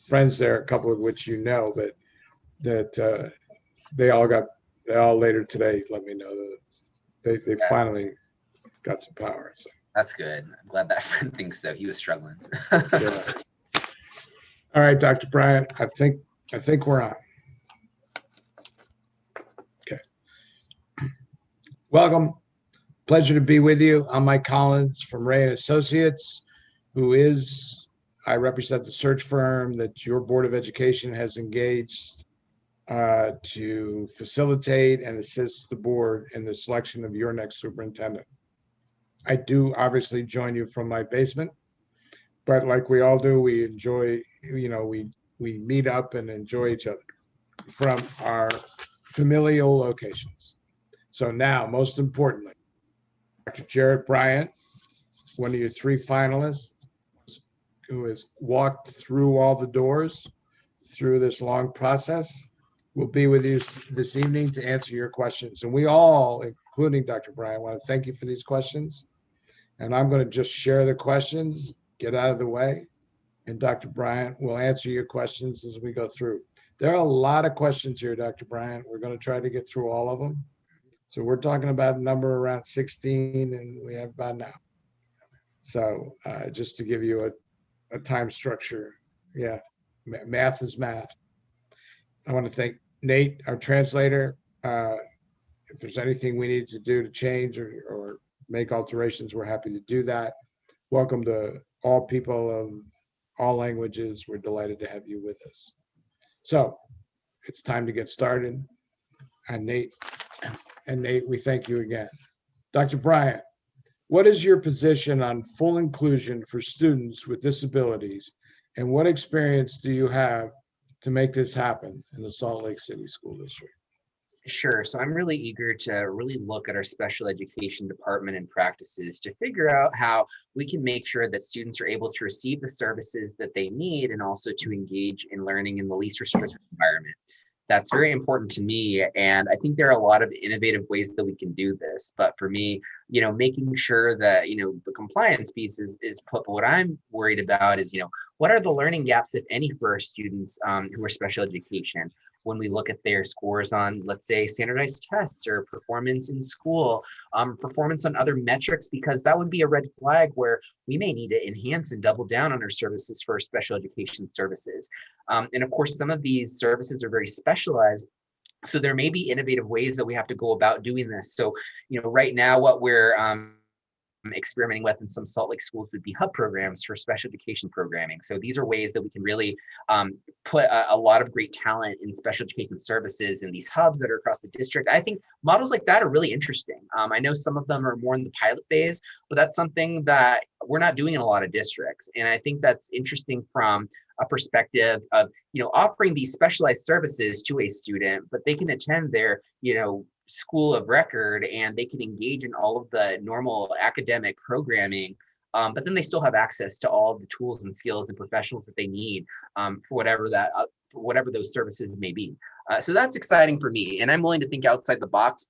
friends there, a couple of which you know, but that they all later today let me know that they finally got some power. So that's good. I'm glad that friend thinks so. He was struggling. yeah. All right, Dr. Bryant, I think we're on. Okay. Welcome. Pleasure to be with you. I'm Mike Collins from Ray and Associates, I represent the search firm that your Board of Education has engaged to facilitate and assist the board in the selection of your next superintendent. I do obviously join you from my basement, but like we all do, we enjoy, we meet up and enjoy each other from our familial locations. So now, most importantly, Dr. Jared Bryant, one of your three finalists, who has walked through all the doors through this long process, will be with you this evening to answer your questions. And we all, including Dr. Bryant, want to thank you for these questions. And I'm going to just share the questions, get out of the way, and Dr. Bryant will answer your questions as we go through. There are a lot of questions here, Dr. Bryant. We're going to try to get through all of them. So we're talking about a number around 16, and we have about now. So just to give you a time structure, yeah, math is math. I want to thank Nate, our translator. If there's anything we need to do to change or make alterations, we're happy to do that. Welcome to all people of all languages. We're delighted to have you with us. So it's time to get started. And Nate, we thank you again. Dr. Bryant, what is your position on full inclusion for students with disabilities, and what experience do you have to make this happen in the Salt Lake City School District? Sure. So I'm really eager to really look at our special education department and practices to figure out how we can make sure that students are able to receive the services that they need and also to engage in learning in the least restrictive environment. That's very important to me. And I think there are a lot of innovative ways that we can do this. But for me, making sure that, the compliance piece is put. But what I'm worried about is, what are the learning gaps, if any, for our students who are special education? When we look at their scores on, let's say, standardized tests or performance in school, performance on other metrics, because that would be a red flag where we may need to enhance and double down on our services for special education services. And of course, some of these services are very specialized. So there may be innovative ways that we have to go about doing this. So, right now, what we're experimenting with in some Salt Lake schools would be hub programs for special education programming. So these are ways that we can really put a lot of great talent in special education services in these hubs that are across the district. I think models like that are really interesting. I know some of them are more in the pilot phase, but that's something that we're not doing in a lot of districts. And I think that's interesting from a perspective of, offering these specialized services to a student, but they can attend their, school of record and they can engage in all of the normal academic programming, but then they still have access to all of the tools and skills and professionals that they need for whatever those services may be. So that's exciting for me, and I'm willing to think outside the box,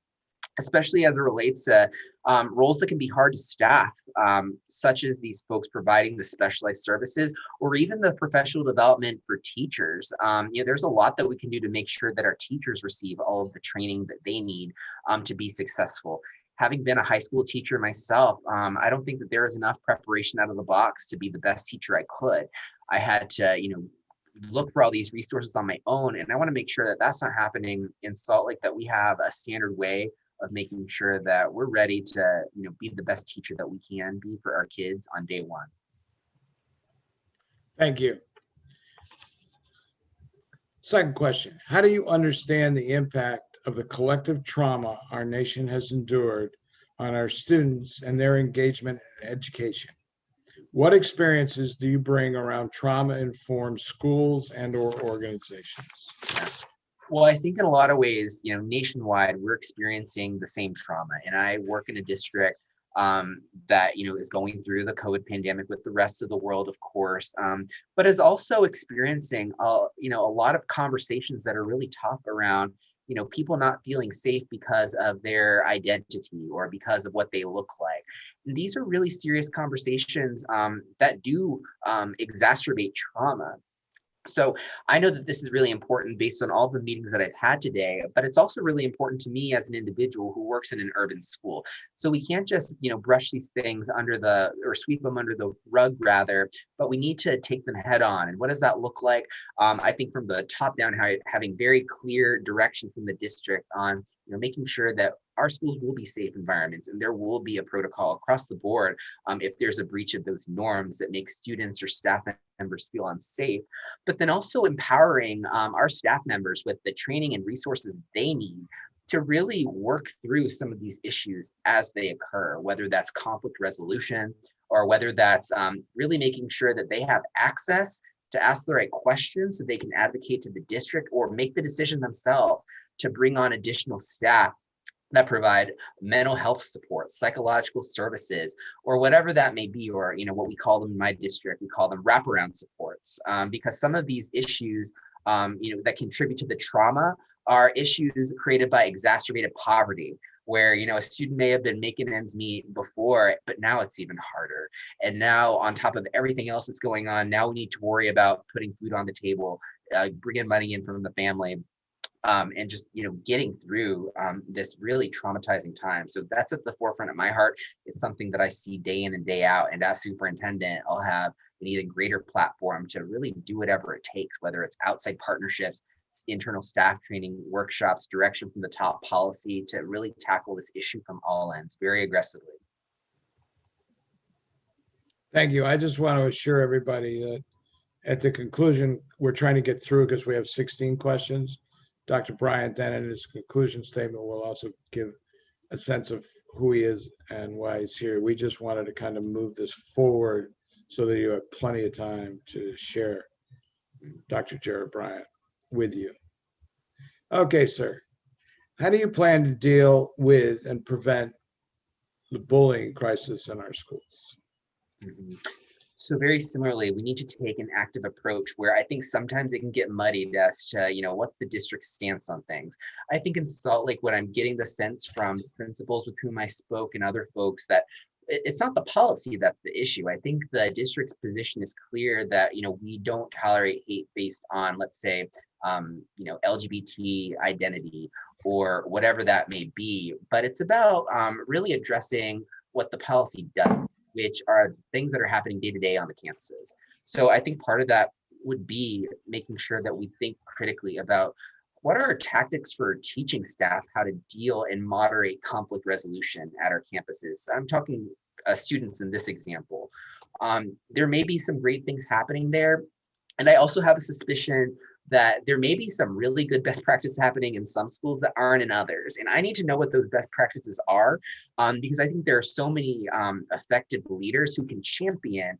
especially as it relates to roles that can be hard to staff, such as these folks providing the specialized services or even the professional development for teachers. There's a lot that we can do to make sure that our teachers receive all of the training that they need to be successful. Having been a high school teacher myself, I don't think that there is enough preparation out of the box to be the best teacher I could. I had to, look for all these resources on my own, and I want to make sure that that's not happening in Salt Lake, that we have a standard way of making sure that we're ready to, be the best teacher that we can be for our kids on day one. Thank you. Second question, how do you understand the impact of the collective trauma our nation has endured on our students and their engagement in education? What experiences do you bring around trauma-informed schools and or organizations? Well, I think in a lot of ways, nationwide, we're experiencing the same trauma. And I work in a district that, is going through the COVID pandemic with the rest of the world, of course, but is also experiencing, a lot of conversations that are really tough around, people not feeling safe because of their identity or because of what they look like. And these are really serious conversations that do exacerbate trauma. So I know that this is really important based on all the meetings that I've had today, but it's also really important to me as an individual who works in an urban school. So we can't just, brush these things under the, or sweep them under the rug rather, but we need to take them head on. And what does that look like? I think from the top down, having very clear direction from the district on, making sure that our schools will be safe environments and there will be a protocol across the board if there's a breach of those norms that make students or staff members feel unsafe, but then also empowering our staff members with the training and resources they need to really work through some of these issues as they occur, whether that's conflict resolution or whether that's really making sure that they have access to ask the right questions so they can advocate to the district or make the decision themselves to bring on additional staff that provide mental health support, psychological services, or whatever that may be, or what we call them in my district, we call them wraparound supports, because some of these issues, that contribute to the trauma are issues created by exacerbated poverty, where a student may have been making ends meet before, but now it's even harder. And now, on top of everything else that's going on, now we need to worry about putting food on the table, bringing money in from the family. And just getting through this really traumatizing time. So that's at the forefront of my heart. It's something that I see day in and day out. And as superintendent, I'll have an even greater platform to really do whatever it takes, whether it's outside partnerships, internal staff training, workshops, direction from the top, policy, to really tackle this issue from all ends very aggressively. Thank you. I just want to assure everybody that at the conclusion, we're trying to get through because we have 16 questions. Dr. Bryant then in his conclusion statement will also give a sense of who he is and why he's here. We just wanted to kind of move this forward so that you have plenty of time to share Dr. Jared Bryant with you. Okay, sir. How do you plan to deal with and prevent the bullying crisis in our schools? Mm-hmm. So very similarly, we need to take an active approach where I think sometimes it can get muddied as to, what's the district's stance on things. I think in Salt Lake, what I'm getting the sense from principals with whom I spoke and other folks that it's not the policy that's the issue. I think the district's position is clear that, we don't tolerate hate based on, let's say, LGBT identity or whatever that may be. But it's about really addressing what the policy doesn't, which are things that are happening day to day on the campuses. So I think part of that would be making sure that we think critically about what are our tactics for teaching staff how to deal and moderate conflict resolution at our campuses. I'm talking students in this example. There may be some great things happening there. And I also have a suspicion that there may be some really good best practices happening in some schools that aren't in others. And I need to know what those best practices are, because I think there are so many effective leaders who can champion,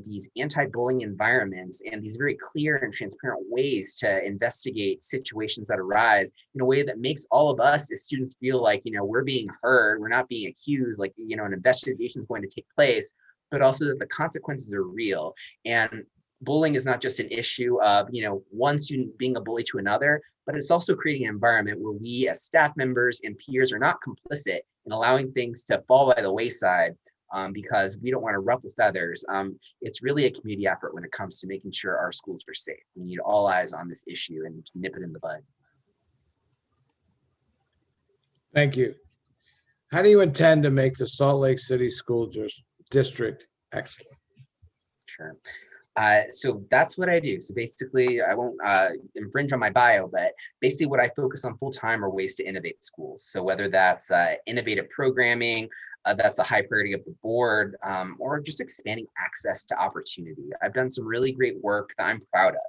these anti-bullying environments and these very clear and transparent ways to investigate situations that arise in a way that makes all of us as students feel like, we're being heard, we're not being accused, like, an investigation is going to take place, but also that the consequences are real. And bullying is not just an issue of, one student being a bully to another, but it's also creating an environment where we as staff members and peers are not complicit in allowing things to fall by the wayside because we don't want to ruffle feathers. It's really a community effort when it comes to making sure our schools are safe. We need all eyes on this issue and to nip it in the bud. Thank you. How do you intend to make the Salt Lake City School District excellent? Sure. So that's what I do. So basically, I won't infringe on my bio, but basically what I focus on full time are ways to innovate schools. So whether that's innovative programming, that's a high priority of the board, or just expanding access to opportunity. I've done some really great work that I'm proud of,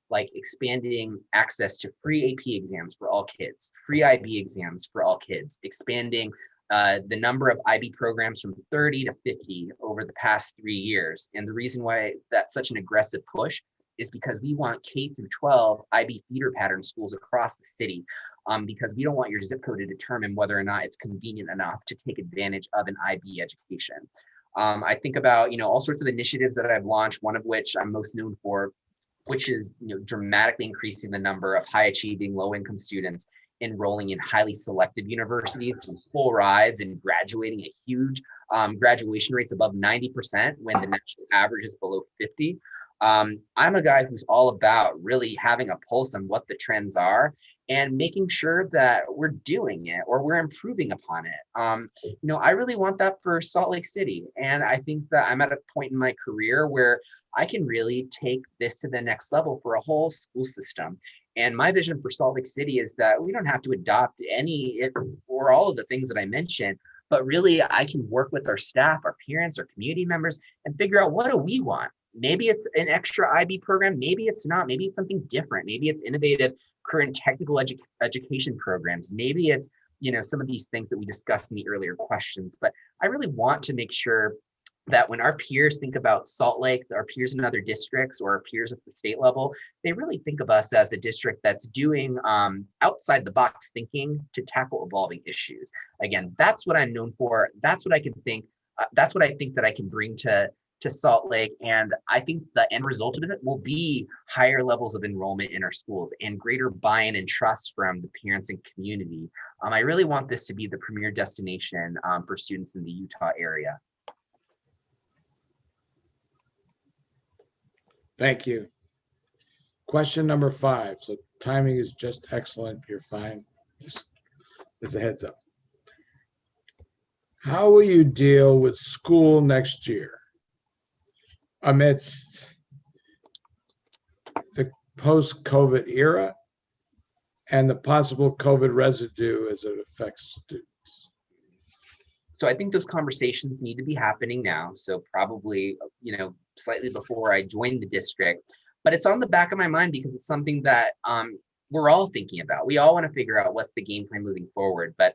like expanding access to free AP exams for all kids, free IB exams for all kids, expanding the number of IB programs from 30 to 50 over the past 3 years. And the reason why that's such an aggressive push is because we want K through 12 IB feeder pattern schools across the city, because we don't want your zip code to determine whether or not it's convenient enough to take advantage of an IB education. I think about, all sorts of initiatives that I've launched, one of which I'm most known for, which is, dramatically increasing the number of high achieving low income students enrolling in highly selective universities with full rides and graduating at huge graduation rates above 90% when the national average is below 50. I'm a guy who's all about really having a pulse on what the trends are and making sure that we're doing it or we're improving upon it. I really want that for Salt Lake City. And I think that I'm at a point in my career where I can really take this to the next level for a whole school system. And my vision for Salt Lake City is that we don't have to adopt any or all of the things that I mentioned, but really I can work with our staff, our parents, our community members, and figure out what do we want. Maybe it's an extra IB program, maybe it's not, maybe it's something different, maybe it's innovative current technical education programs, maybe it's some of these things that we discussed in the earlier questions. But I really want to make sure that when our peers think about Salt Lake, our peers in other districts or our peers at the state level, they really think of us as a district that's doing outside the box thinking to tackle evolving issues. Again, that's what I'm known for. That's what I can think. That's what I think that I can bring to Salt Lake. And I think the end result of it will be higher levels of enrollment in our schools and greater buy-in and trust from the parents and community. I really want this to be the premier destination for students in the Utah area. Thank you. Question number 5. So timing is just excellent. You're fine. Just as a heads up. How will you deal with school next year amidst the post-COVID era and the possible COVID residue as it affects students? So I think those conversations need to be happening now. So probably, slightly before I joined the district, but it's on the back of my mind because it's something that we're all thinking about. We all want to figure out what's the game plan moving forward. But,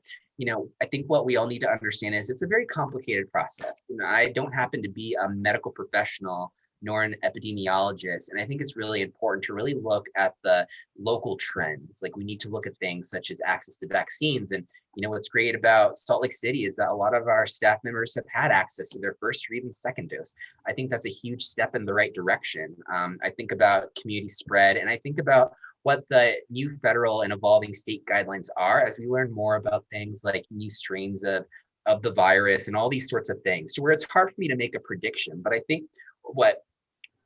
I think what we all need to understand is it's a very complicated process. I don't happen to be a medical professional nor an epidemiologist. And I think it's really important to really look at the local trends. Like we need to look at things such as access to vaccines. And what's great about Salt Lake City is that a lot of our staff members have had access to their first or even second dose. I think that's a huge step in the right direction. I think about community spread, and I think about what the new federal and evolving state guidelines are as we learn more about things like new strains of the virus and all these sorts of things, to where it's hard for me to make a prediction. But I think what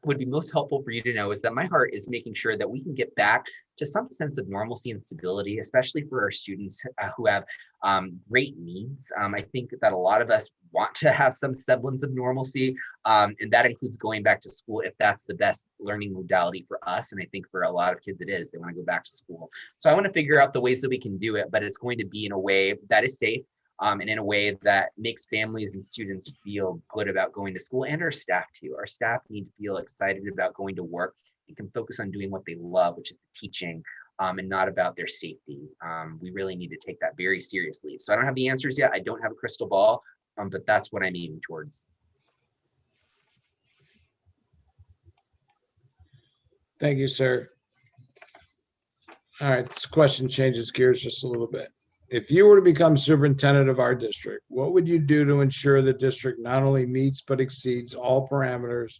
would be most helpful for you to know is that my heart is making sure that we can get back to some sense of normalcy and stability, especially for our students who have great needs. I think that a lot of us want to have some semblance of normalcy, and that includes going back to school if that's the best learning modality for us. And I think for a lot of kids it is. They want to go back to school. So I want to figure out the ways that we can do it, but it's going to be in a way that is safe, and in a way that makes families and students feel good about going to school, and our staff too. Our staff need to feel excited about going to work and can focus on doing what they love, which is the teaching, and not about their safety. We really need to take that very seriously. So I don't have the answers yet. I don't have a crystal ball, but that's what I'm aiming towards. Thank you, sir. All right, this question changes gears just a little bit. If you were to become superintendent of our district, what would you do to ensure the district not only meets but exceeds all parameters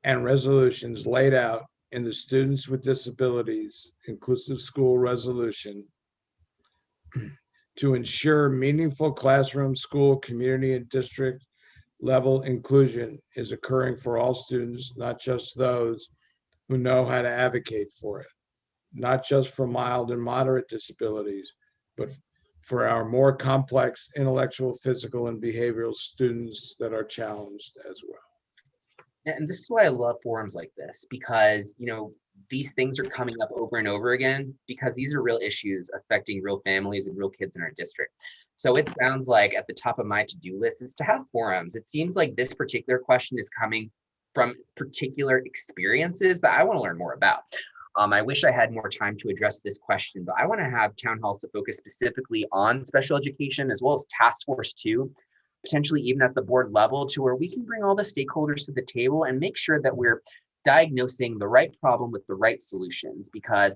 and resolutions laid out in the Students with Disabilities Inclusive School Resolution to ensure meaningful classroom, school, community, and district level inclusion is occurring for all students, not just those who know how to advocate for it, not just for mild and moderate disabilities, but for our more complex intellectual, physical, and behavioral students that are challenged as well. And this is why I love forums like this, because, these things are coming up over and over again, because these are real issues affecting real families and real kids in our district. So it sounds like at the top of my to-do list is to have forums. It seems like this particular question is coming from particular experiences that I want to learn more about. I wish I had more time to address this question, but I want to have town halls that focus specifically on special education, as well as task force too, potentially even at the board level, to where we can bring all the stakeholders to the table and make sure that we're diagnosing the right problem with the right solutions. Because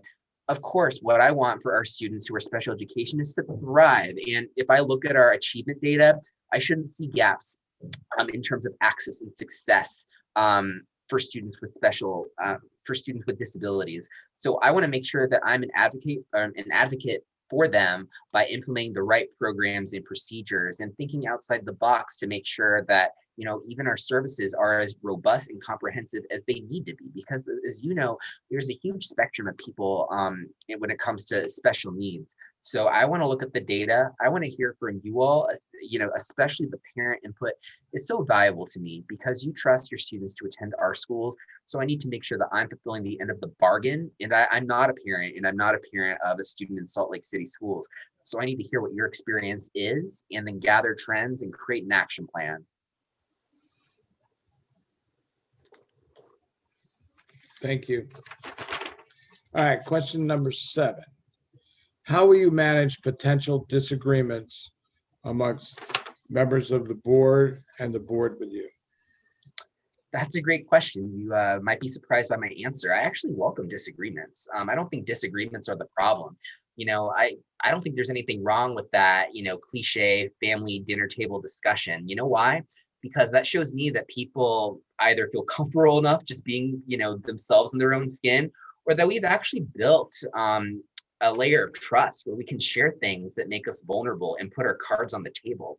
of course, what I want for our students who are special education is to thrive. And if I look at our achievement data, I shouldn't see gaps in terms of access and success for students with for students with disabilities. So I want to make sure that I'm an advocate for them by implementing the right programs and procedures and thinking outside the box to make sure that even our services are as robust and comprehensive as they need to be, because as you know, there's a huge spectrum of people when it comes to special needs. So I want to look at the data. I want to hear from you all, especially the parent input is so valuable to me because you trust your students to attend our schools. So I need to make sure that I'm fulfilling the end of the bargain. And I'm not a parent, and I'm not a parent of a student in Salt Lake City schools. So I need to hear what your experience is and then gather trends and create an action plan. Thank you. All right, question number 7. How will you manage potential disagreements amongst members of the board and the board with you? That's a great question. You might be surprised by my answer. I actually welcome disagreements. I don't think disagreements are the problem. I don't think there's anything wrong with that, cliche family dinner table discussion. You know why? Because that shows me that people either feel comfortable enough just being, themselves in their own skin, or that we've actually built a layer of trust where we can share things that make us vulnerable and put our cards on the table.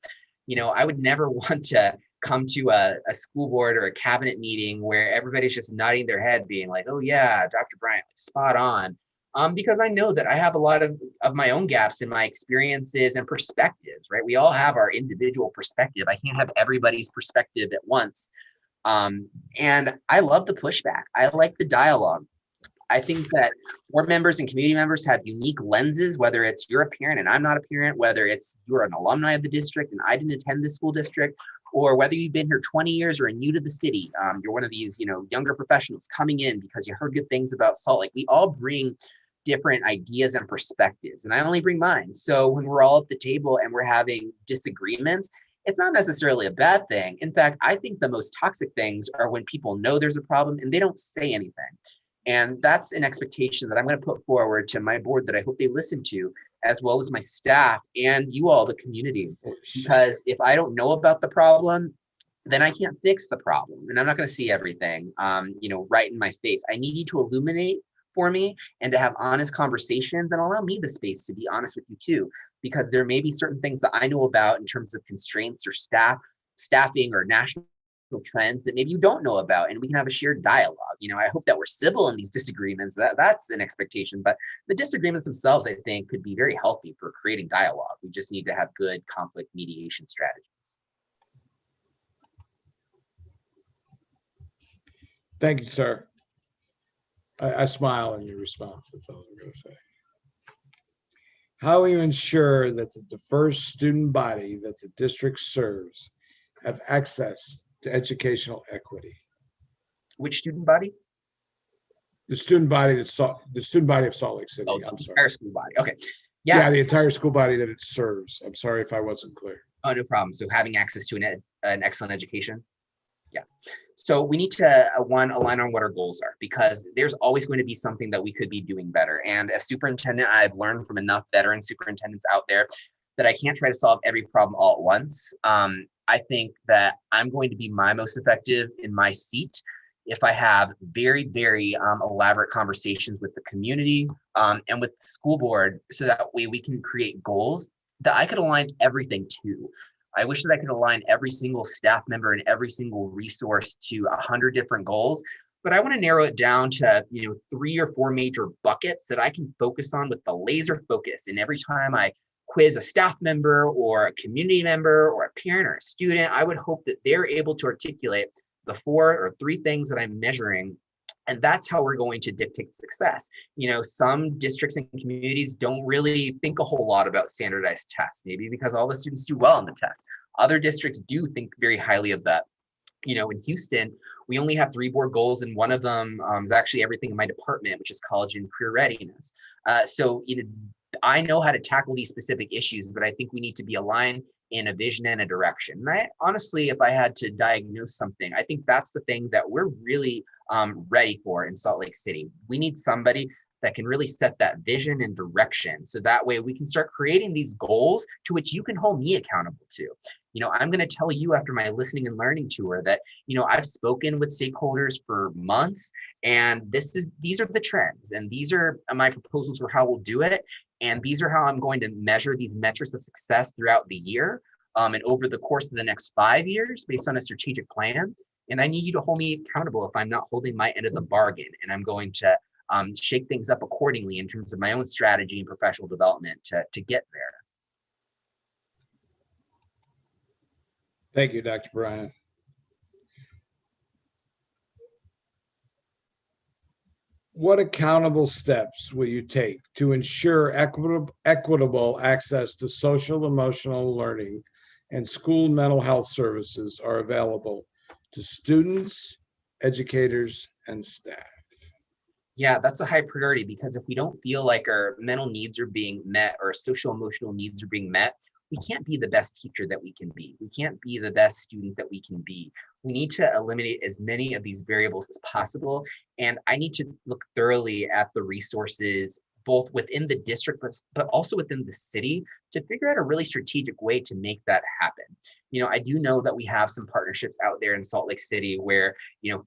I would never want to come to a school board or a cabinet meeting where everybody's just nodding their head being like, oh yeah, Dr. Bryant, spot on. Because I know that I have a lot of my own gaps in my experiences and perspectives, right? We all have our individual perspective. I can't have everybody's perspective at once. And I love the pushback. I like the dialogue. I think that board members and community members have unique lenses, whether it's you're a parent and I'm not a parent, whether it's you're an alumni of the district and I didn't attend this school district, or whether you've been here 20 years or are new to the city. You're one of these, younger professionals coming in because you heard good things about Salt Lake. We all bring different ideas and perspectives, and I only bring mine. So when we're all at the table and we're having disagreements, it's not necessarily a bad thing. In fact, I think the most toxic things are when people know there's a problem and they don't say anything. And that's an expectation that I'm going to put forward to my board that I hope they listen to, as well as my staff and you all, the community. Because if I don't know about the problem, then I can't fix the problem. And I'm not going to see everything, right in my face. I need you to illuminate for me and to have honest conversations and allow me the space to be honest with you too, because there may be certain things that I know about in terms of constraints or staffing or national trends that maybe you don't know about, and we can have a shared dialogue. I hope that we're civil in these disagreements. That's an expectation, but the disagreements themselves, I think, could be very healthy for creating dialogue. We just need to have good conflict mediation strategies. Thank you, sir. I smile in your response. That's all I'm going to say. How will you ensure that the diverse student body that the district serves have access to educational equity? Which student body? The student body of Salt Lake City. Oh, I'm sorry. Entire school body. Okay. Yeah, the entire school body that it serves. I'm sorry if I wasn't clear. Oh, no problem. So having access to an excellent education. Yeah. So we need to, align on what our goals are, because there's always going to be something that we could be doing better. And as superintendent, I've learned from enough veteran superintendents out there that I can't try to solve every problem all at once. I think that I'm going to be my most effective in my seat if I have very, very elaborate conversations with the community and with the school board, so that way we can create goals that I could align everything to. I wish that I could align every single staff member and every single resource to 100 different goals, but I want to narrow it down to 3 or 4 major buckets that I can focus on with the laser focus. And every time I quiz a staff member or a community member or a parent or a student, I would hope that they're able to articulate the 4 or 3 things that I'm measuring. And that's how we're going to dictate success. Some districts and communities don't really think a whole lot about standardized tests, maybe because all the students do well on the test. Other districts do think very highly of that. In Houston, we only have 3 board goals, and one of them is actually everything in my department, which is college and career readiness. I know how to tackle these specific issues, but I think we need to be aligned in a vision and a direction. And I honestly, if I had to diagnose something, I think that's the thing that we're really ready for in Salt Lake City. We need somebody that can really set that vision and direction, so that way we can start creating these goals to which you can hold me accountable to. I'm going to tell you after my listening and learning tour that, I've spoken with stakeholders for months, and these are the trends, and these are my proposals for how we'll do it. And these are how I'm going to measure these metrics of success throughout the year. and over the course of the next 5 years based on a strategic plan. And I need you to hold me accountable if I'm not holding my end of the bargain. And I'm going to shake things up accordingly in terms of my own strategy and professional development to get there. Thank you, Dr. Brian. What accountable steps will you take to ensure equitable access to social emotional learning and school mental health services are available to students, educators, and staff? Yeah, that's a high priority, because if we don't feel like our mental needs are being met or social emotional needs are being met, we can't be the best teacher that we can be. We can't be the best student that we can be. We need to eliminate as many of these variables as possible. And I need to look thoroughly at the resources, both within the district, but also within the city, to figure out a really strategic way to make that happen. I do know that we have some partnerships out there in Salt Lake City where,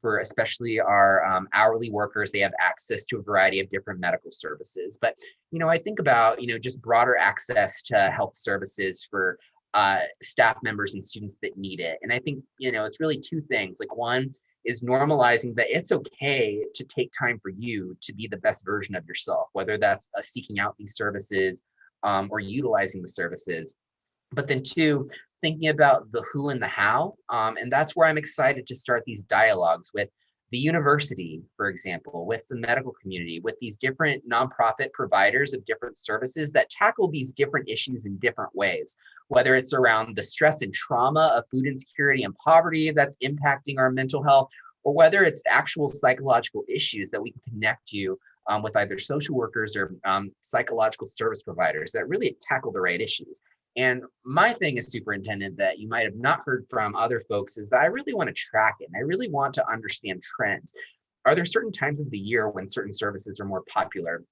for especially our hourly workers, they have access to a variety of different medical services. But, I think about, just broader access to health services for staff members and students that need it. And I think, it's really two things. Like, one is normalizing that it's okay to take time for you to be the best version of yourself, whether that's seeking out these services or utilizing the services. But then two, thinking about the who and the how. And that's where I'm excited to start these dialogues with the university, for example, with the medical community, with these different nonprofit providers of different services that tackle these different issues in different ways, whether it's around the stress and trauma of food insecurity and poverty that's impacting our mental health, or whether it's actual psychological issues that we can connect to with either social workers or psychological service providers that really tackle the right issues. And my thing as superintendent that you might have not heard from other folks is that I really want to track it. And I really want to understand trends. Are there certain times of the year when certain services are more popular?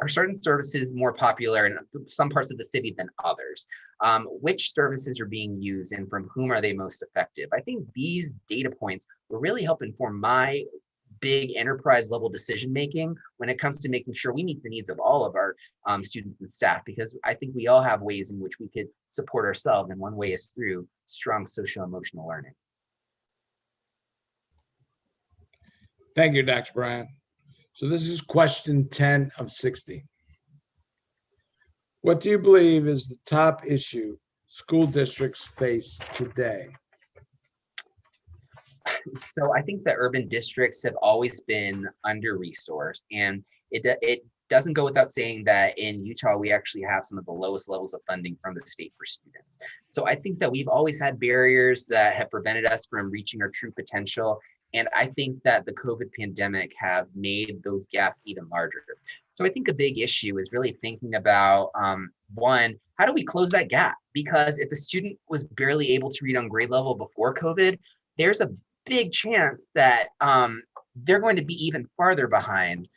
Are certain services more popular in some parts of the city than others? Which services are being used and from whom are they most effective? I think these data points will really help inform my big enterprise level decision making when it comes to making sure we meet the needs of all of our students and staff, because I think we all have ways in which we could support ourselves, and one way is through strong social emotional learning. Thank you, Dr. Brian. So this is question 10 of 60. What do you believe is the top issue school districts face today? So I think that urban districts have always been under-resourced, and it doesn't go without saying that in Utah, we actually have some of the lowest levels of funding from the state for students. So I think that we've always had barriers that have prevented us from reaching our true potential. And I think that the COVID pandemic have made those gaps even larger. So I think a big issue is really thinking about, one, how do we close that gap? Because if a student was barely able to read on grade level before COVID, there's a big chance that they're going to be even farther behind,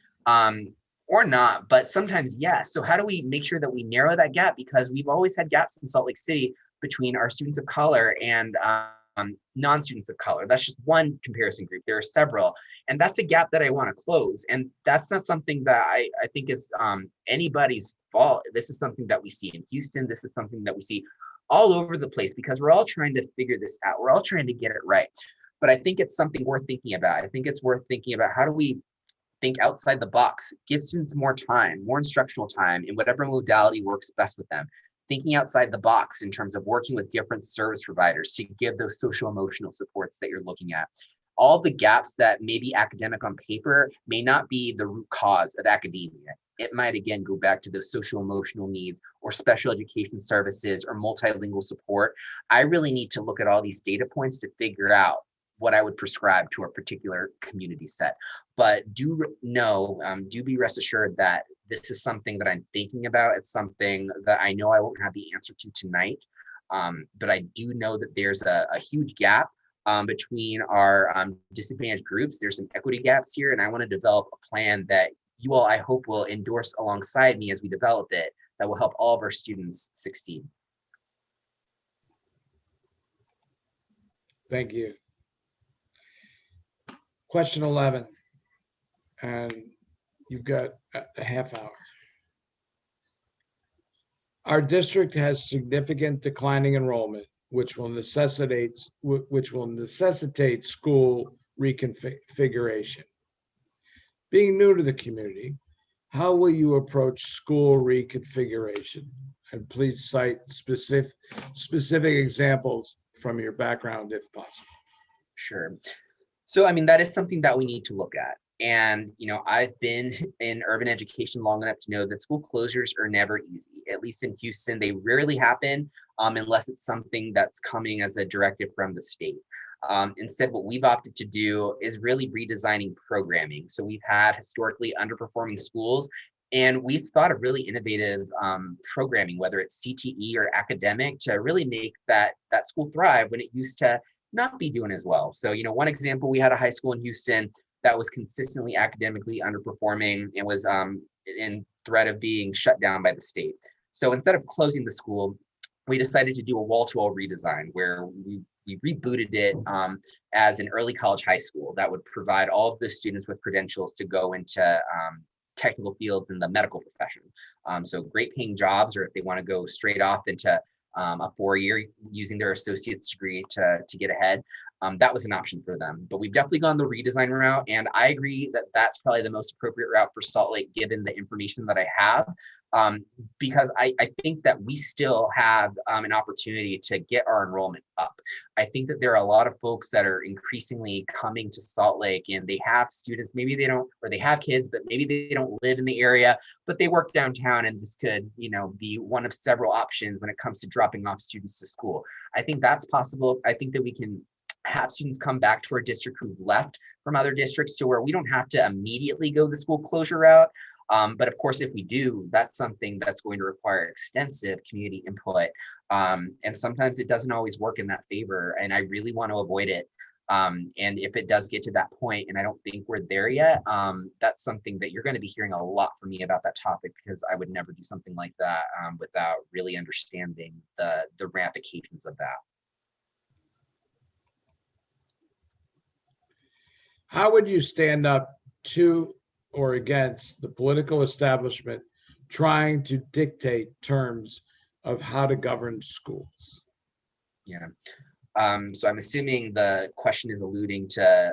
or not, but sometimes yes. So how do we make sure that we narrow that gap? Because we've always had gaps in Salt Lake City between our students of color and non-students of color. That's just one comparison group. There are several, and that's a gap that I want to close. And that's not something that I think is anybody's fault. This is something that we see in Houston. This is something that we see all over the place, because we're all trying to figure this out. We're all trying to get it right. But I think it's something worth thinking about. I think it's worth thinking about, how do we think outside the box, give students more time, more instructional time in whatever modality works best with them. Thinking outside the box in terms of working with different service providers to give those social emotional supports that you're looking at. All the gaps that may be academic on paper may not be the root cause of academia. It might, again, go back to those social emotional needs or special education services or multilingual support. I really need to look at all these data points to figure out what I would prescribe to a particular community set. But do be rest assured that this is something that I'm thinking about. It's something that I know I won't have the answer to tonight, but I do know that there's a huge gap between our disadvantaged groups. There's some equity gaps here, and I want to develop a plan that you all, I hope, will endorse alongside me as we develop it, that will help all of our students succeed. Thank you. Question 11, and you've got a half hour. Our district has significant declining enrollment which will necessitate school reconfiguration. Being new to the community, how will you approach school reconfiguration? And please cite specific examples from your background if possible. Sure. So, I mean, that is something that we need to look at. And, I've been in urban education long enough to know that school closures are never easy. At least in Houston, they rarely happen unless it's something that's coming as a directive from the state. Instead, what we've opted to do is really redesigning programming. So we've had historically underperforming schools, and we've thought of really innovative programming, whether it's CTE or academic, to really make that school thrive when it used to not be doing as well. So, one example, we had a high school in Houston that was consistently academically underperforming and was in threat of being shut down by the state. So instead of closing the school, we decided to do a wall-to-wall redesign where we rebooted it as an early college high school that would provide all of the students with credentials to go into technical fields in the medical profession. So great paying jobs, or if they want to go straight off into a 4-year using their associate's degree to get ahead. That was an option for them. But we've definitely gone the redesign route. And I agree that that's probably the most appropriate route for Salt Lake, given the information that I have, because I think that we still have an opportunity to get our enrollment up. I think that there are a lot of folks that are increasingly coming to Salt Lake, and they have students, maybe they don't, or they have kids, but maybe they don't live in the area, but they work downtown, and this could, be one of several options when it comes to dropping off students to school. I think that's possible. I think that we can have students come back to our district who've left from other districts, to where we don't have to immediately go the school closure route. But of course, if we do, that's something that's going to require extensive community input. And sometimes it doesn't always work in that favor, and I really want to avoid it. And if it does get to that point, and I don't think we're there yet, that's something that you're going to be hearing a lot from me about that topic, because I would never do something like that without really understanding the ramifications of that. How would you stand up to or against the political establishment trying to dictate terms of how to govern schools? Yeah. So I'm assuming the question is alluding to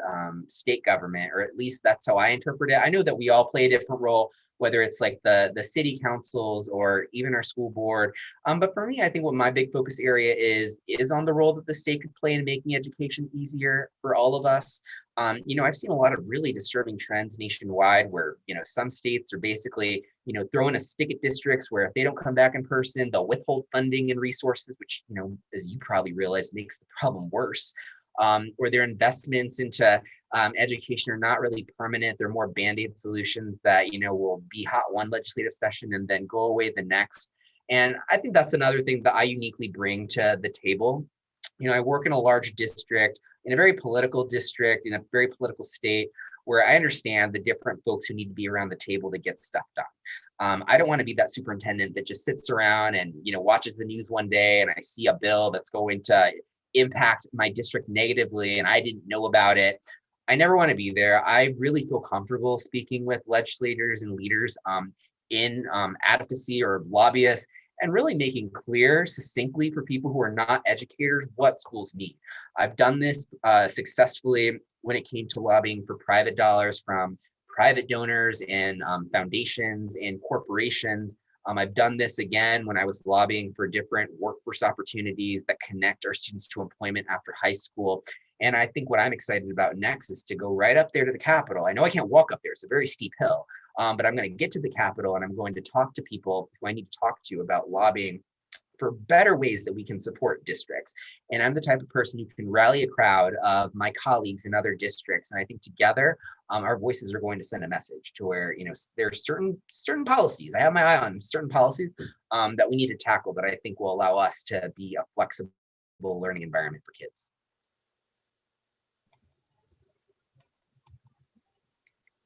state government, or at least that's how I interpret it. I know that we all play a different role, whether it's like the city councils or even our school board. But for me, I think what my big focus area is on the role that the state could play in making education easier for all of us. I've seen a lot of really disturbing trends nationwide where, some states are basically, throwing a stick at districts where if they don't come back in person, they'll withhold funding and resources, which, as you probably realize, makes the problem worse. Or their investments into education are not really permanent. They're more band-aid solutions that, will be hot one legislative session and then go away the next. And I think that's another thing that I uniquely bring to the table. I work in a large district, in a very political district, in a very political state, where I understand the different folks who need to be around the table to get stuff done. I don't want to be that superintendent that just sits around and, watches the news one day and I see a bill that's going to impact my district negatively and I didn't know about it. I never want to be there. I really feel comfortable speaking with legislators and leaders in advocacy or lobbyists, and really making clear succinctly for people who are not educators what schools need. I've done this successfully when it came to lobbying for private dollars from private donors and foundations and corporations. I've done this again when I was lobbying for different workforce opportunities that connect our students to employment after high school. And I think what I'm excited about next is to go right up there to the Capitol. I know I can't walk up there, it's a very steep hill, but I'm going to get to the Capitol and I'm going to talk to people who I need to talk to about lobbying for better ways that we can support districts. And I'm the type of person who can rally a crowd of my colleagues in other districts. And I think together, our voices are going to send a message to where, there are certain policies, I have my eye on certain policies that we need to tackle that I think will allow us to be a flexible learning environment for kids.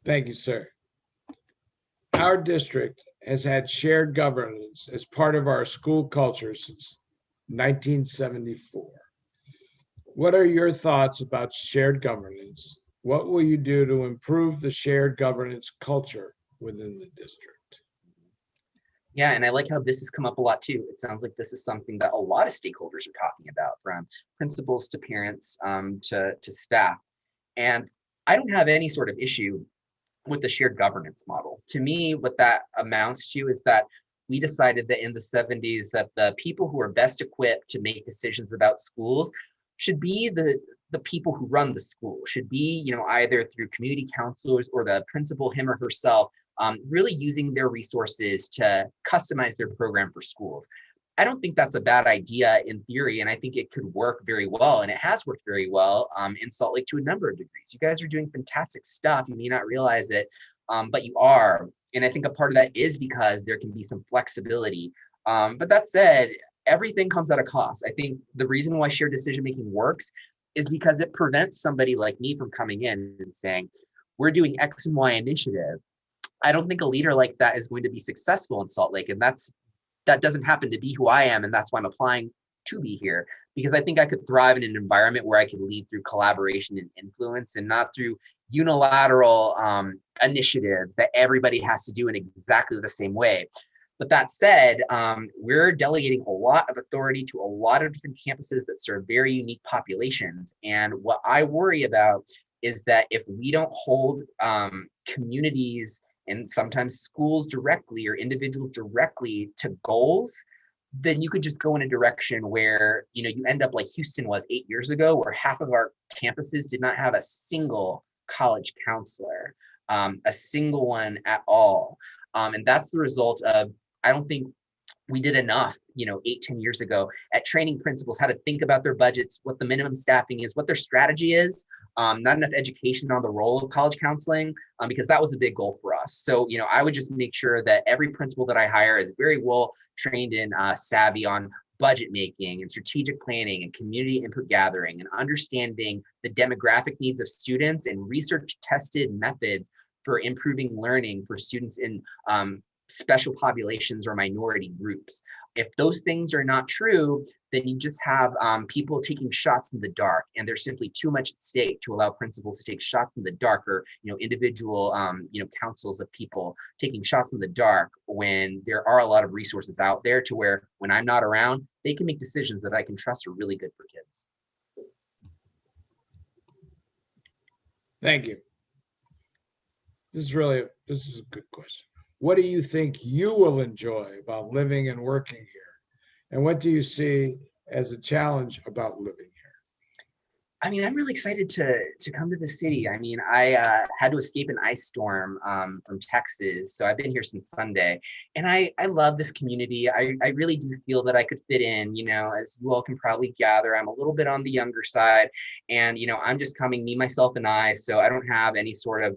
Thank you, sir. Our district has had shared governance as part of our school culture since 1974. What are your thoughts about shared governance? What will you do to improve the shared governance culture within the district? Yeah, and I like how this has come up a lot too. It sounds like this is something that a lot of stakeholders are talking about, from principals to parents, to staff. And I don't have any sort of issue with the shared governance model. To me, what that amounts to is that we decided that in the 70s that the people who are best equipped to make decisions about schools should be the people who run the school, should be, either through community counselors or the principal, him or herself, really using their resources to customize their program for schools. I don't think that's a bad idea in theory, and I think it could work very well, and it has worked very well in Salt Lake to a number of degrees. You guys are doing fantastic stuff. You may not realize it, but you are. And I think a part of that is because there can be some flexibility. But that said, everything comes at a cost. I think the reason why shared decision making works is because it prevents somebody like me from coming in and saying, we're doing X and Y initiative. I don't think a leader like that is going to be successful in Salt Lake, and that doesn't happen to be who I am, and that's why I'm applying to be here, because I think I could thrive in an environment where I could lead through collaboration and influence, and not through unilateral initiatives that everybody has to do in exactly the same way. But that said, we're delegating a lot of authority to a lot of different campuses that serve very unique populations. And what I worry about is that if we don't hold communities and sometimes schools directly or individuals directly to goals, then you could just go in a direction where, you end up like Houston was 8 years ago, where half of our campuses did not have a single college counselor, a single one at all. And that's the result of, I don't think we did enough, 8-10 years ago at training principals how to think about their budgets, what the minimum staffing is, what their strategy is. Not enough education on the role of college counseling, because that was a big goal for us. So, I would just make sure that every principal that I hire is very well trained in savvy on budget making and strategic planning and community input gathering, and understanding the demographic needs of students and research tested methods for improving learning for students in special populations or minority groups. If those things are not true, then you just have people taking shots in the dark, and there's simply too much at stake to allow principals to take shots in the dark, or individual councils of people taking shots in the dark, when there are a lot of resources out there to where, when I'm not around, they can make decisions that I can trust are really good for kids. Thank you. This is a good question. What do you think you will enjoy about living and working here? And what do you see as a challenge about living here? I mean, I'm really excited to come to the city. I mean, I had to escape an ice storm from Texas, so I've been here since Sunday, and I love this community. I really do feel that I could fit in. As you all can probably gather, I'm a little bit on the younger side, and I'm just coming, me, myself, and I. So I don't have any sort of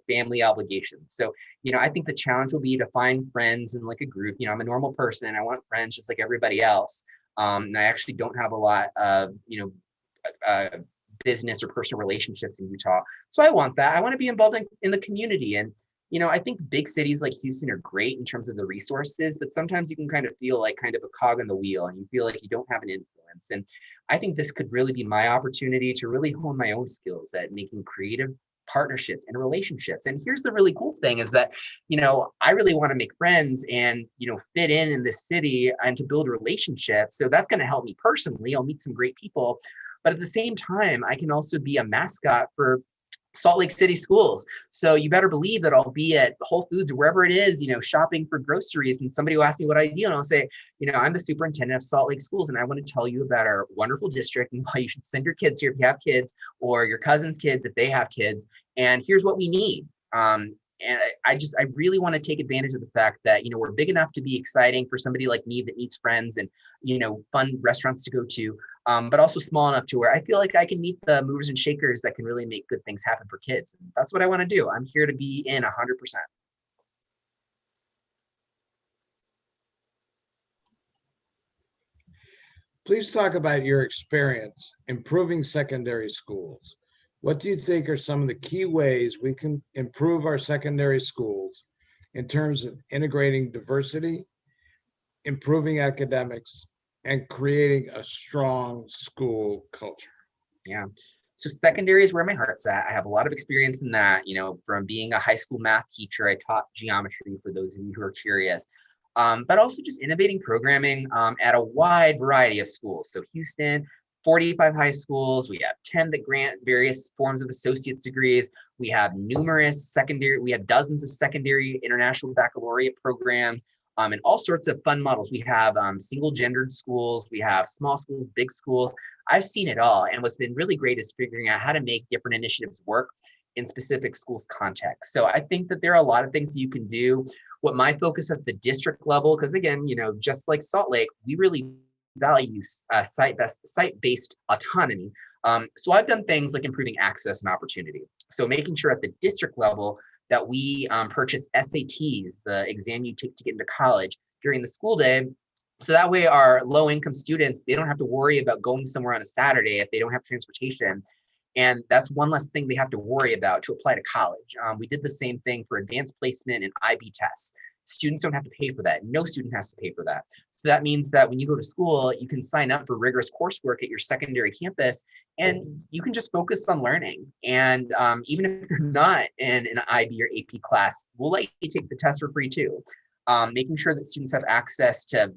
family obligations. So I think the challenge will be to find friends in like a group. I'm a normal person, and I want friends just like everybody else. And I actually don't have a lot of business or personal relationships in Utah. So I want that. I want to be involved in the community. And, I think big cities like Houston are great in terms of the resources, but sometimes you can kind of feel like kind of a cog in the wheel, and you feel like you don't have an influence. And I think this could really be my opportunity to really hone my own skills at making creative partnerships and relationships. And here's the really cool thing is that, I really want to make friends and, fit in this city and to build relationships. So that's going to help me personally. I'll meet some great people. But at the same time, I can also be a mascot for Salt Lake City schools. So you better believe that I'll be at Whole Foods or wherever it is, shopping for groceries, and somebody will ask me what I do, and I'll say, I'm the superintendent of Salt Lake Schools, and I want to tell you about our wonderful district and why you should send your kids here if you have kids, or your cousin's kids if they have kids, and here's what we need. And I really want to take advantage of the fact that, we're big enough to be exciting for somebody like me that needs friends and, fun restaurants to go to, but also small enough to where I feel like I can meet the movers and shakers that can really make good things happen for kids. And that's what I want to do. I'm here to be in 100%. Please talk about your experience improving secondary schools. What do you think are some of the key ways we can improve our secondary schools in terms of integrating diversity, improving academics, and creating a strong school culture? Yeah. So secondary is where my heart's at. I have a lot of experience in that, from being a high school math teacher. I taught geometry, for those of you who are curious. but also just innovating programming at a wide variety of schools. So Houston, 45 high schools. We have 10 that grant various forms of associate's degrees. We have we have dozens of secondary international baccalaureate programs, and all sorts of fun models. We have single gendered schools, we have small schools, big schools. I've seen it all. And what's been really great is figuring out how to make different initiatives work in specific schools context. So I think that there are a lot of things that you can do. What my focus at the district level, because again, just like Salt Lake, we really value site-based autonomy. So I've done things like improving access and opportunity. So making sure at the district level that we purchase SATs, the exam you take to get into college during the school day. So that way our low-income students, they don't have to worry about going somewhere on a Saturday if they don't have transportation. And that's one less thing they have to worry about to apply to college. We did the same thing for advanced placement and IB tests. Students don't have to pay for that. No student has to pay for that. So that means that when you go to school, you can sign up for rigorous coursework at your secondary campus, and you can just focus on learning. And even if you're not in an IB or AP class, we'll let you take the test for free too. Making sure that students have access to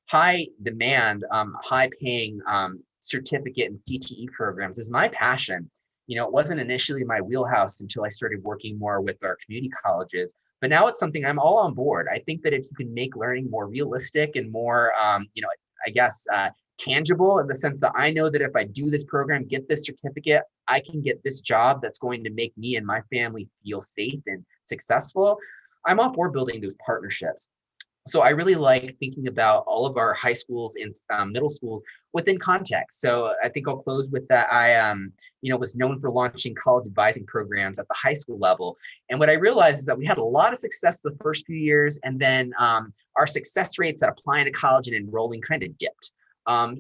high demand, high paying certificate and CTE programs is my passion. It wasn't initially my wheelhouse until I started working more with our community colleges, but now it's something I'm all on board. I think that if you can make learning more realistic and more, tangible, in the sense that I know that if I do this program, get this certificate, I can get this job that's going to make me and my family feel safe and successful, I'm all for building those partnerships. So I really like thinking about all of our high schools and middle schools within context. So I think I'll close with that. I, was known for launching college advising programs at the high school level. And what I realized is that we had a lot of success the first few years, and then our success rates at applying to college and enrolling kind of dipped.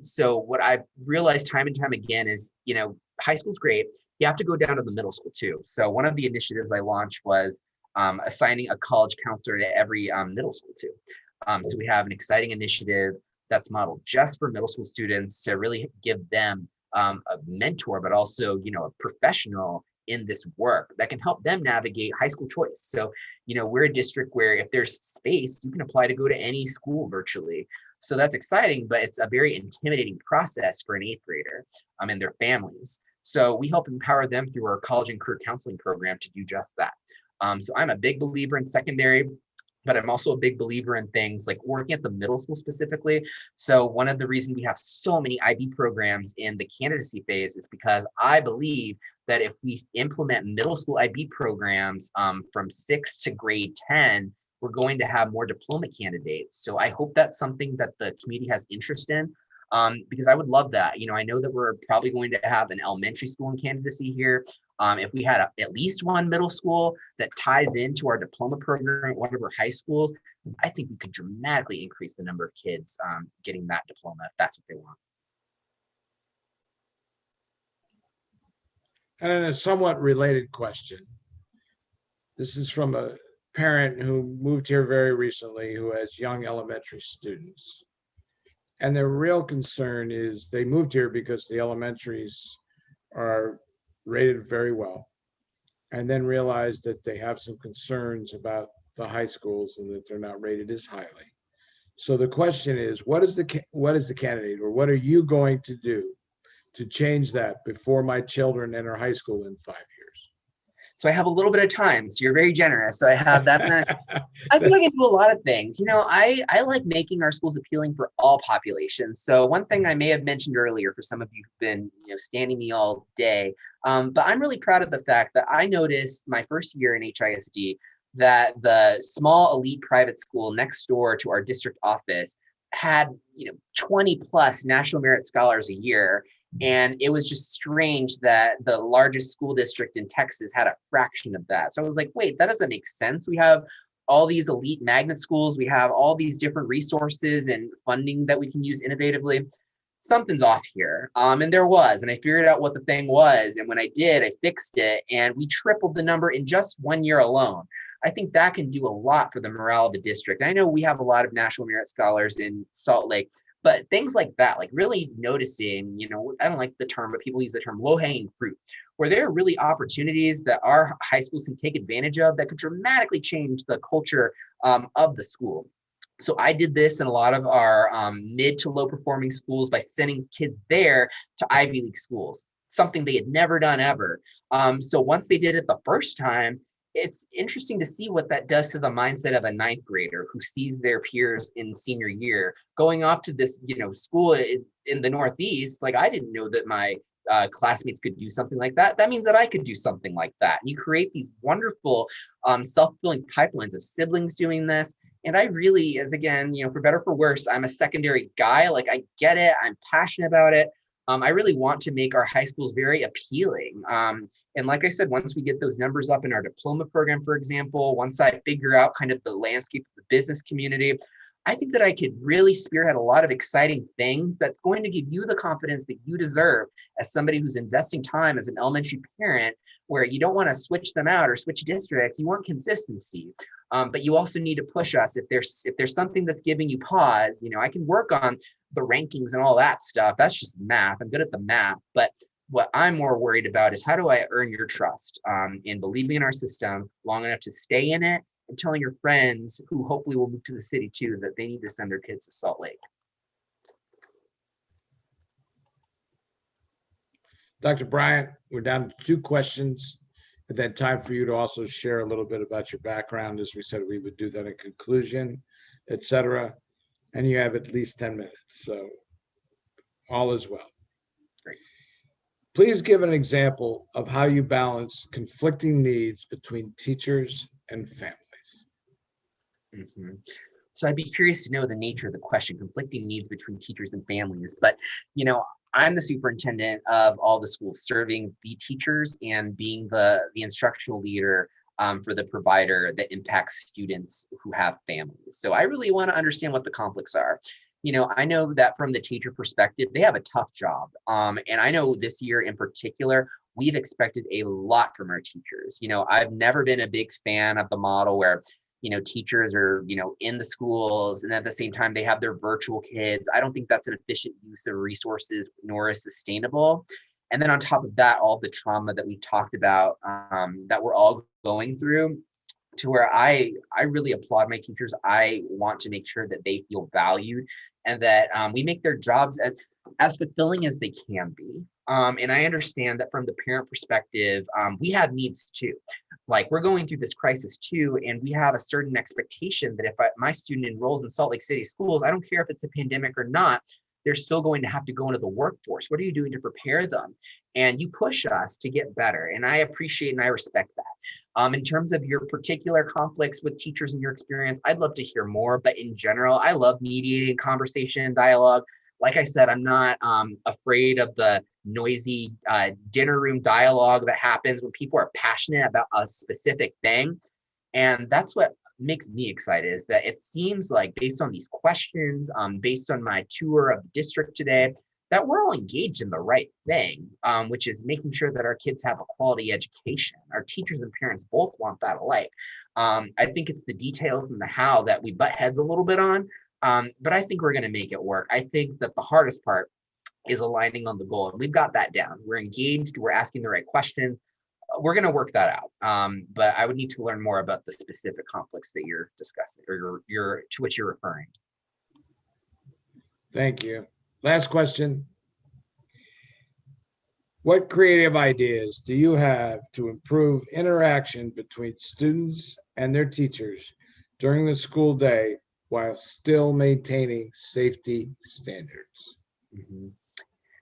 So what I've realized time and time again is, high school's great. You have to go down to the middle school too. So one of the initiatives I launched was assigning a college counselor to every middle school too. So we have an exciting initiative that's modeled just for middle school students to really give them a mentor, but also, a professional in this work that can help them navigate high school choice. So, we're a district where if there's space, you can apply to go to any school virtually. So that's exciting, but it's a very intimidating process for an 8th grader and their families. So we help empower them through our college and career counseling program to do just that. So I'm a big believer in secondary, but I'm also a big believer in things like working at the middle school specifically. So one of the reasons we have so many IB programs in the candidacy phase is because I believe that if we implement middle school IB programs from 6 to grade 10, we're going to have more diploma candidates. So I hope that's something that the community has interest in, because I would love that. I know that we're probably going to have an elementary school in candidacy here. If we had at least one middle school that ties into our diploma program at one of our high schools, I think we could dramatically increase the number of kids getting that diploma if that's what they want. And a somewhat related question. This is from a parent who moved here very recently who has young elementary students. And their real concern is they moved here because the elementaries are rated very well, and then realized that they have some concerns about the high schools and that they're not rated as highly. So the question is, what is the candidate, or what are you going to do to change that before my children enter high school in 5 years? So I have a little bit of time. So you're very generous. So I have that. I think I can do a lot of things. I like making our schools appealing for all populations. So one thing I may have mentioned earlier for some of you who've been standing me all day, but I'm really proud of the fact that I noticed my first year in HISD that the small elite private school next door to our district office had 20 plus National Merit Scholars a year. And it was just strange that the largest school district in Texas had a fraction of that. So I was like, wait, that doesn't make sense. We have all these elite magnet schools. We have all these different resources and funding that we can use innovatively. Something's off here. And there was, and I figured out what the thing was. And when I did, I fixed it, and we tripled the number in just 1 year alone. I think that can do a lot for the morale of the district. I know we have a lot of National Merit Scholars in Salt Lake, but things like that, like really noticing, I don't like the term, but people use the term low-hanging fruit, where there are really opportunities that our high schools can take advantage of that could dramatically change the culture of the school. So I did this in a lot of our mid to low performing schools by sending kids there to Ivy League schools, something they had never done ever. So once they did it the first time, it's interesting to see what that does to the mindset of a ninth grader who sees their peers in senior year going off to this, school in the Northeast. Like, I didn't know that my classmates could do something like that. That means that I could do something like that. And you create these wonderful self-fulfilling pipelines of siblings doing this. And I really, as again, for better or for worse, I'm a secondary guy. Like, I get it. I'm passionate about it. I really want to make our high schools very appealing. And like I said, once we get those numbers up in our diploma program, for example, once I figure out kind of the landscape of the business community, I think that I could really spearhead a lot of exciting things that's going to give you the confidence that you deserve as somebody who's investing time as an elementary parent, where you don't want to switch them out or switch districts. You want consistency, but you also need to push us. If there's something that's giving you pause, I can work on the rankings and all that stuff. That's just math. I'm good at the math, but what I'm more worried about is how do I earn your trust in believing in our system long enough to stay in it, and telling your friends who hopefully will move to the city too that they need to send their kids to Salt Lake. Dr. Bryant, we're down to 2 questions, and then time for you to also share a little bit about your background. As we said, we would do that in conclusion, etc. And you have at least 10 minutes, so all is well. Great. Please give an example of how you balance conflicting needs between teachers and families. Mm-hmm. So I'd be curious to know the nature of the question, conflicting needs between teachers and families. But, I'm the superintendent of all the schools, serving the teachers and being the instructional leader for the provider that impacts students who have families. So I really want to understand what the conflicts are. I know that from the teacher perspective, they have a tough job. And I know this year in particular, we've expected a lot from our teachers. I've never been a big fan of the model where teachers are, in the schools, and at the same time they have their virtual kids. I don't think that's an efficient use of resources, nor is sustainable. And then on top of that, all the trauma that we talked about that we're all going through, to where I really applaud my teachers. I want to make sure that they feel valued and that we make their jobs as fulfilling as they can be. And I understand that from the parent perspective, we have needs too. Like, we're going through this crisis too, and we have a certain expectation that if my student enrolls in Salt Lake City schools, I don't care if it's a pandemic or not, they're still going to have to go into the workforce. What are you doing to prepare them? And you push us to get better. And I appreciate and I respect that. In terms of your particular conflicts with teachers and your experience, I'd love to hear more. But in general, I love mediating conversation and dialogue. Like I said, I'm not afraid of the noisy dinner room dialogue that happens when people are passionate about a specific thing. And that's what makes me excited, is that it seems like, based on these questions, based on my tour of the district today, that we're all engaged in the right thing, which is making sure that our kids have a quality education. Our teachers and parents both want that alike. I think it's the details and the how that we butt heads a little bit on, but I think we're going to make it work. I think that the hardest part is aligning on the goal, and we've got that down. We're engaged, we're asking the right questions. We're going to work that out. But I would need to learn more about the specific conflicts that you're discussing, or you're to which you're referring. Thank you. Last question. What creative ideas do you have to improve interaction between students and their teachers during the school day while still maintaining safety standards? Mm-hmm.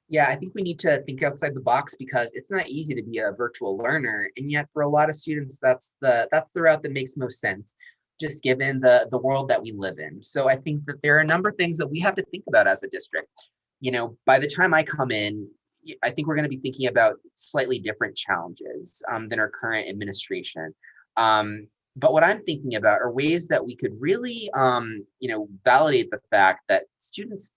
Yeah, I think we need to think outside the box, because it's not easy to be a virtual learner. And yet for a lot of students, that's the route that makes most sense, just given the world that we live in. So I think that there are a number of things that we have to think about as a district. By the time I come in, I think we're going to be thinking about slightly different challenges than our current administration. But what I'm thinking about are ways that we could really, validate the fact that students,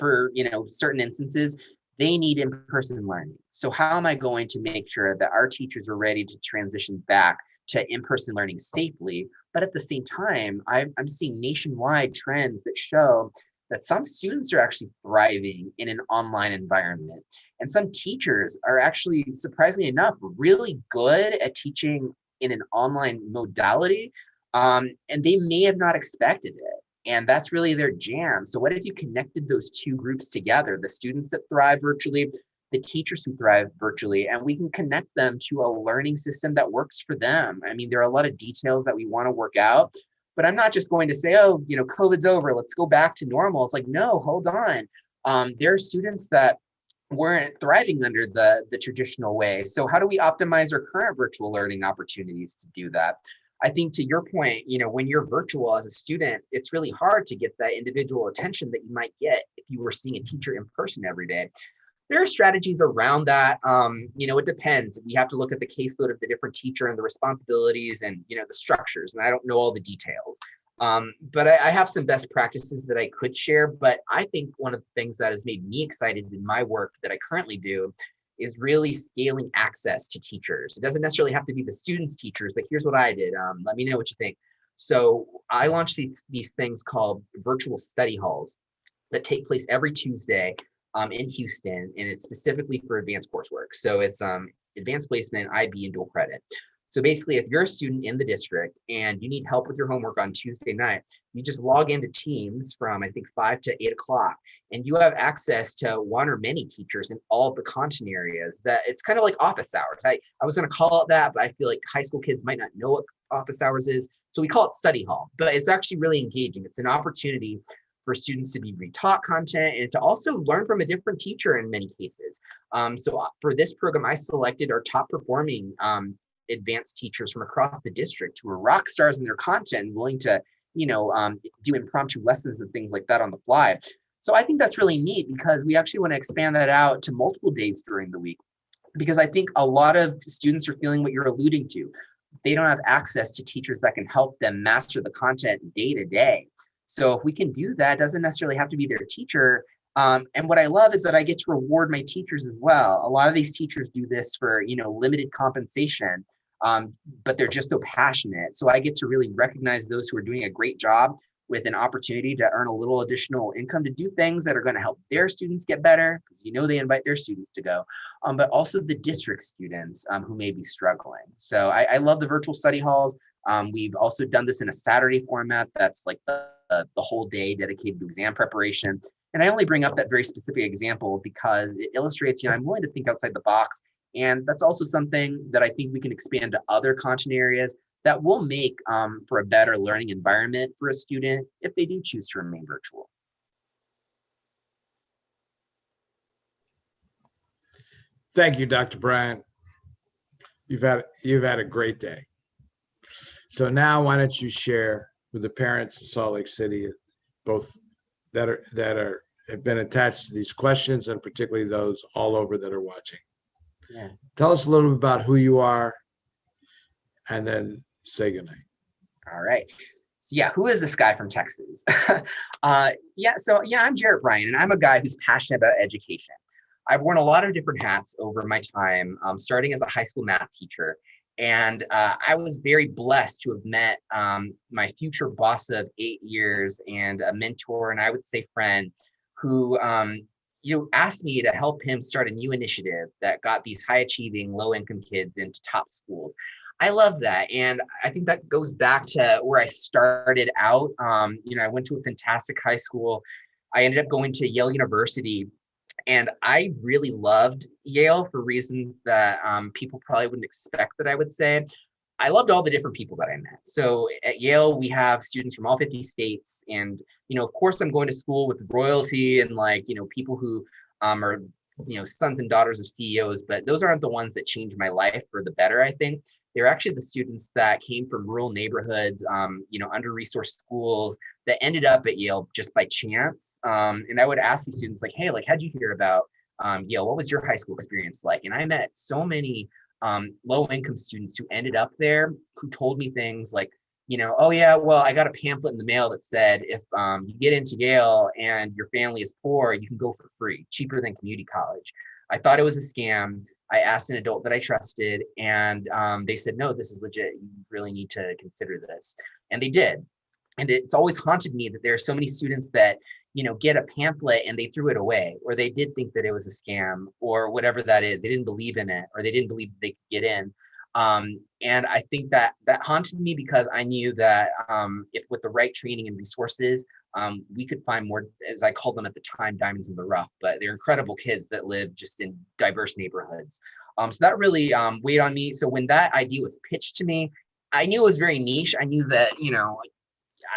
for certain instances, they need in-person learning. So how am I going to make sure that our teachers are ready to transition back to in-person learning safely? But at the same time, I'm seeing nationwide trends that show that some students are actually thriving in an online environment. And some teachers are actually, surprisingly enough, really good at teaching in an online modality. And they may have not expected it. And that's really their jam. So what if you connected those two groups together, the students that thrive virtually, the teachers who thrive virtually, and we can connect them to a learning system that works for them. I mean, there are a lot of details that we want to work out, but I'm not just going to say, oh, COVID's over, let's go back to normal. It's like, no, hold on. There are students that weren't thriving under the traditional way. So how do we optimize our current virtual learning opportunities to do that? I think to your point, when you're virtual as a student, it's really hard to get that individual attention that you might get if you were seeing a teacher in person every day. There are strategies around that. It depends. We have to look at the caseload of the different teacher and the responsibilities and, the structures. And I don't know all the details. But I have some best practices that I could share. But I think one of the things that has made me excited in my work that I currently do is really scaling access to teachers. It doesn't necessarily have to be the students' teachers, but here's what I did. Let me know what you think. So I launched these things called virtual study halls that take place every Tuesday in Houston, and it's specifically for advanced coursework. So it's advanced placement, IB, and dual credit. So basically, if you're a student in the district and you need help with your homework on Tuesday night, you just log into Teams from, I think, 5 to 8 o'clock, and you have access to one or many teachers in all of the content areas. That it's kind of like office hours. I was going to call it that, but I feel like high school kids might not know what office hours is. So we call it study hall, but it's actually really engaging. It's an opportunity for students to be retaught content and to also learn from a different teacher in many cases. So for this program, I selected our top performing advanced teachers from across the district who are rock stars in their content, willing to, do impromptu lessons and things like that on the fly. So I think that's really neat because we actually want to expand that out to multiple days during the week, because I think a lot of students are feeling what you're alluding to. They don't have access to teachers that can help them master the content day to day. So if we can do that, it doesn't necessarily have to be their teacher. And what I love is that I get to reward my teachers as well. A lot of these teachers do this for, limited compensation, but they're just so passionate. So I get to really recognize those who are doing a great job with an opportunity to earn a little additional income to do things that are going to help their students get better, because they invite their students to go, but also the district students who may be struggling. So I love the virtual study halls. We've also done this in a Saturday format that's like the whole day dedicated to exam preparation. And I only bring up that very specific example because it illustrates, I'm willing to think outside the box. And that's also something that I think we can expand to other content areas that will make for a better learning environment for a student if they do choose to remain virtual. Thank you, Dr. Bryant. You've had a great day. So now why don't you share with the parents of Salt Lake City, both that have been attached to these questions and particularly those all over that are watching. Yeah. Tell us a little bit about who you are and then say goodnight. All right. So who is this guy from Texas? I'm Jarrett Bryant, and I'm a guy who's passionate about education. I've worn a lot of different hats over my time, starting as a high school math teacher. And I was very blessed to have met my future boss of 8 years and a mentor, and I would say friend, who asked me to help him start a new initiative that got these high-achieving, low-income kids into top schools. I love that. And I think that goes back to where I started out. I went to a fantastic high school. I ended up going to Yale University. And I really loved Yale for reasons that people probably wouldn't expect that I would say. I loved all the different people that I met. So at Yale, we have students from all 50 states. And, of course, I'm going to school with royalty and people who are, sons and daughters of CEOs. But those aren't the ones that changed my life for the better, I think. They're actually the students that came from rural neighborhoods, under-resourced schools that ended up at Yale just by chance. And I would ask these students hey, how'd you hear about Yale? What was your high school experience like? And I met so many low-income students who ended up there who told me things like, oh yeah, well, I got a pamphlet in the mail that said, if you get into Yale and your family is poor, you can go for free, cheaper than community college. I thought it was a scam. I asked an adult that I trusted, and they said, no, this is legit. You really need to consider this. And they did. And it's always haunted me that there are so many students that, get a pamphlet and they threw it away, or they did think that it was a scam or whatever that is. They didn't believe in it, or they didn't believe that they could get in. And I think that haunted me because I knew that if with the right training and resources, we could find more, as I called them at the time, diamonds in the rough, but they're incredible kids that live just in diverse neighborhoods. So that really weighed on me. So when that idea was pitched to me, I knew it was very niche. I knew that,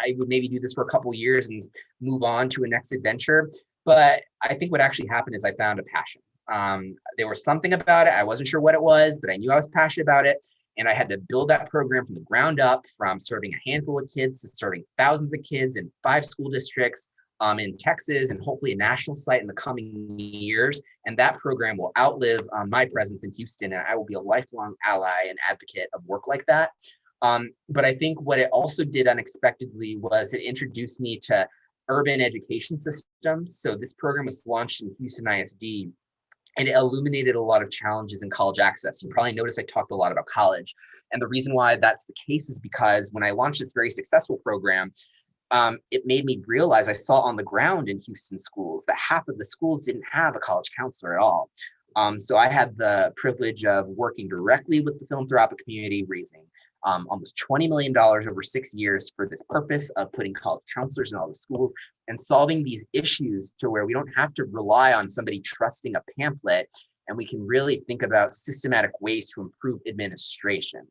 I would maybe do this for a couple of years and move on to a next adventure. But I think what actually happened is I found a passion. There was something about it. I wasn't sure what it was, but I knew I was passionate about it. And I had to build that program from the ground up, from serving a handful of kids to serving thousands of kids in 5 school districts in Texas, and hopefully a national site in the coming years. And that program will outlive my presence in Houston, and I will be a lifelong ally and advocate of work like that. But I think what it also did unexpectedly was it introduced me to urban education systems. So this program was launched in Houston ISD, and it illuminated a lot of challenges in college access. You probably noticed I talked a lot about college. And the reason why that's the case is because when I launched this very successful program, it made me realize, I saw on the ground in Houston schools that half of the schools didn't have a college counselor at all. So I had the privilege of working directly with the philanthropic community, raising almost $20 million over 6 years for this purpose of putting college counselors in all the schools and solving these issues to where we don't have to rely on somebody trusting a pamphlet, and we can really think about systematic ways to improve administration.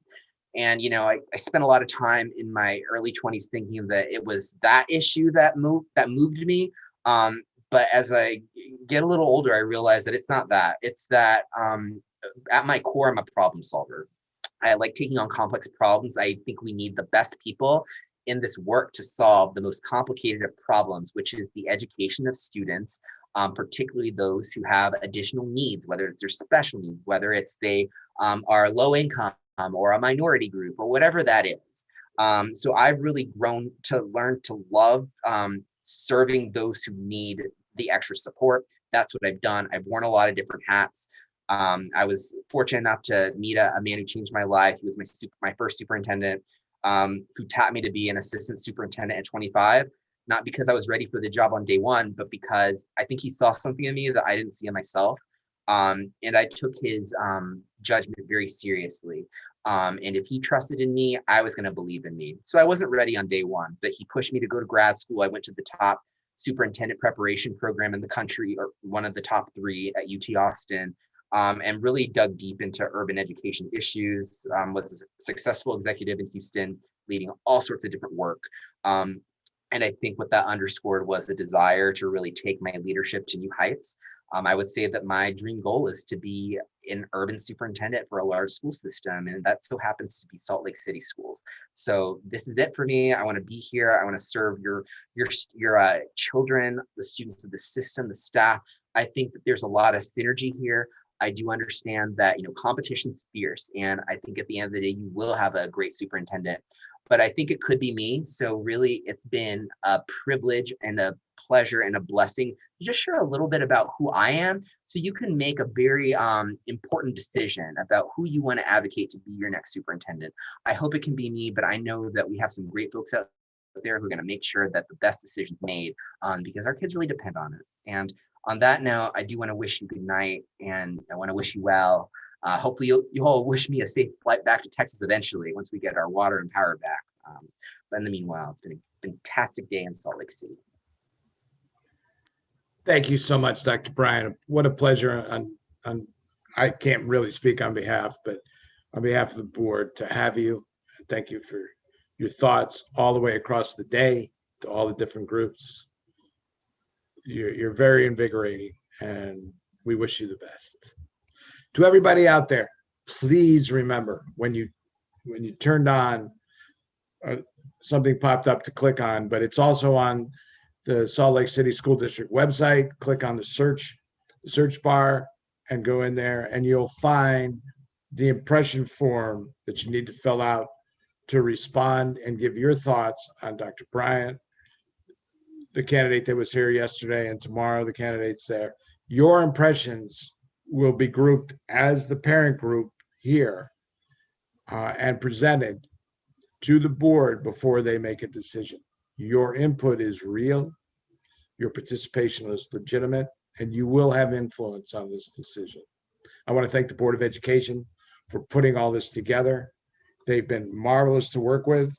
And, I spent a lot of time in my early 20s thinking that it was that issue that moved me. But as I get a little older, I realized that it's not that. It's that at my core, I'm a problem solver. I like taking on complex problems. I think we need the best people in this work to solve the most complicated of problems, which is the education of students, particularly those who have additional needs, whether it's their special needs, whether it's they are low income or a minority group or whatever that is. So I've really grown to learn to love serving those who need the extra support. That's what I've done. I've worn a lot of different hats. I was fortunate enough to meet a man who changed my life. He was my first superintendent, who taught me to be an assistant superintendent at 25, not because I was ready for the job on day one, but because I think he saw something in me that I didn't see in myself. And I took his judgment very seriously. And if he trusted in me, I was going to believe in me. So I wasn't ready on day one, but he pushed me to go to grad school. I went to the top superintendent preparation program in the country, or one of the top 3 at UT Austin. And really dug deep into urban education issues, was a successful executive in Houston, leading all sorts of different work. And I think what that underscored was a desire to really take my leadership to new heights. I would say that my dream goal is to be an urban superintendent for a large school system, and that so happens to be Salt Lake City schools. So this is it for me. I want to be here. I want to serve your children, the students of the system, the staff. I think that there's a lot of synergy here. I do understand that, competition's fierce, and I think at the end of the day, you will have a great superintendent, but I think it could be me. So really, it's been a privilege and a pleasure and a blessing to just share a little bit about who I am, so you can make a very important decision about who you want to advocate to be your next superintendent. I hope it can be me, but I know that we have some great folks out there who are going to make sure that the best decision's made, because our kids really depend on it. And on that note, I do want to wish you good night, and I want to wish you well. Hopefully you'll all wish me a safe flight back to Texas eventually, once we get our water and power back. But in the meanwhile, it's been a fantastic day in Salt Lake City. Thank you so much, Dr. Bryan. What a pleasure. I can't really speak on behalf, but on behalf of the board, to have you. Thank you for your thoughts all the way across the day to all the different groups. You're very invigorating, and we wish you the best. To everybody out there, please remember, when you turned on, something popped up to click on, but it's also on the Salt Lake City School District website. Click on the search bar and go in there, and you'll find the impression form that you need to fill out to respond and give your thoughts on Dr. Bryan, the candidate that was here yesterday, and tomorrow the candidates there. Your impressions will be grouped as the parent group here, and presented to the board before they make a decision. Your input is real, your participation is legitimate, and you will have influence on this decision. I want to thank the Board of Education for putting all this together. They've been marvelous to work with,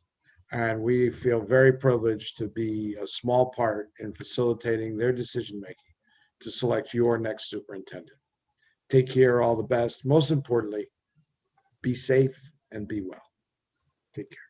and we feel very privileged to be a small part in facilitating their decision-making to select your next superintendent. Take care, all the best. Most importantly, be safe and be well. Take care.